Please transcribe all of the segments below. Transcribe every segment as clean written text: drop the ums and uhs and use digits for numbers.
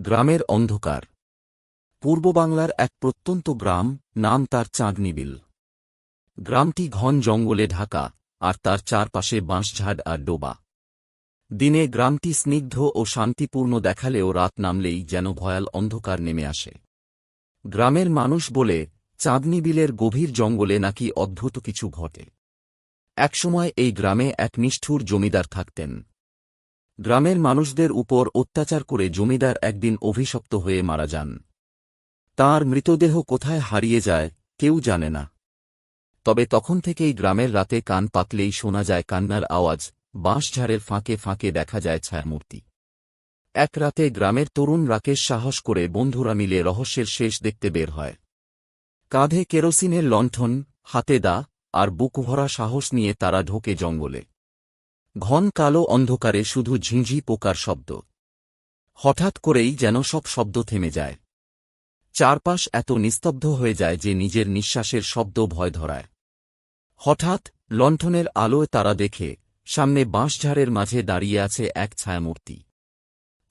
গ্রামের অন্ধকার। পূর্ব বাংলার এক প্রত্যন্ত গ্রাম, নাম তার চাঁদনীবিল। গ্রামটি ঘন জঙ্গলে ঢাকা, আর তার চারপাশে বাঁশঝাড় আর ডোবা। দিনে গ্রামটি স্নিগ্ধ ও শান্তিপূর্ণ দেখালেও রাত নামলেই যেন ভয়াল অন্ধকার নেমে আসে। গ্রামের মানুষ বলে, চাঁদনীবিলের গভীর জঙ্গলে নাকি অদ্ভুত কিছু ঘটে। একসময় এই গ্রামে এক নিষ্ঠুর জমিদার থাকতেন। গ্রামের মানুষদের উপর অত্যাচার করে জমিদার একদিন অভিশপ্ত হয়ে মারা যান। তাঁর মৃতদেহ কোথায় হারিয়ে যায় কেউ জানে না। তবে তখন থেকেই গ্রামের রাতে কান পাতলেই শোনা যায় কান্নার আওয়াজ, বাঁশঝাড়ের ফাঁকে ফাঁকে দেখা যায় ছায়ামূর্তি। এক রাতে গ্রামের তরুণ রাকেশ সাহস করে বন্ধুরা মিলে রহস্যের শেষ দেখতে বের হয়। কাঁধে কেরোসিনের লণ্ঠন, হাতে দা, আর বুকভরা সাহস নিয়ে তারা ঢোকে জঙ্গলে। ঘন কালো অন্ধকারে শুধু ঝিঁঝি পোকার শব্দ। হঠাৎ করেই যেন সব শব্দ থেমে যায়। চারপাশ এত নিস্তব্ধ হয়ে যায় যে নিজের নিঃশ্বাসের শব্দ ভয় ধরায়। হঠাৎ লণ্ঠনের আলোয় তারা দেখে, সামনে বাঁশঝাড়ের মাঝে দাঁড়িয়ে আছে এক ছায়ামূর্তি।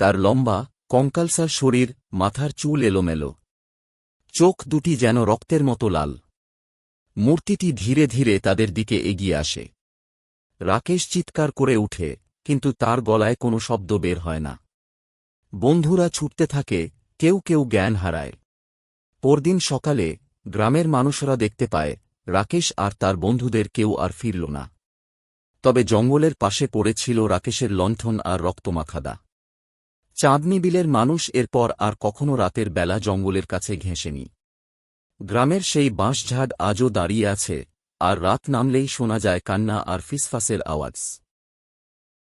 তার লম্বা, কঙ্কালসার শরীর, মাথার চুল এলোমেলো। চোখ দুটি যেন রক্তের মতো লাল। মূর্তিটি ধীরে ধীরে তাদের দিকে এগিয়ে আসে। রাকেশ চিৎকার করে উঠে, কিন্তু তার গলায় কোনো শব্দ বের হয় না। বন্ধুরা ছুটতে থাকে, কেউ কেউ জ্ঞান হারায়। পরদিন সকালে গ্রামের মানুষরা দেখতে পায়, রাকেশ আর তার বন্ধুদের কেউ আর ফিরল না। তবে জঙ্গলের পাশে পড়েছিল রাকেশের লণ্ঠন আর রক্তমাখা দা। চাঁদনীবিলের মানুষ এরপর আর কখনো রাতের বেলা জঙ্গলের কাছে ঘেঁষেনি। গ্রামের সেই বাঁশঝাড় আজও দাঁড়িয়ে আছে, আর রাত নামলেই শোনা যায় কান্না আর ফিসফাসের আওয়াজ।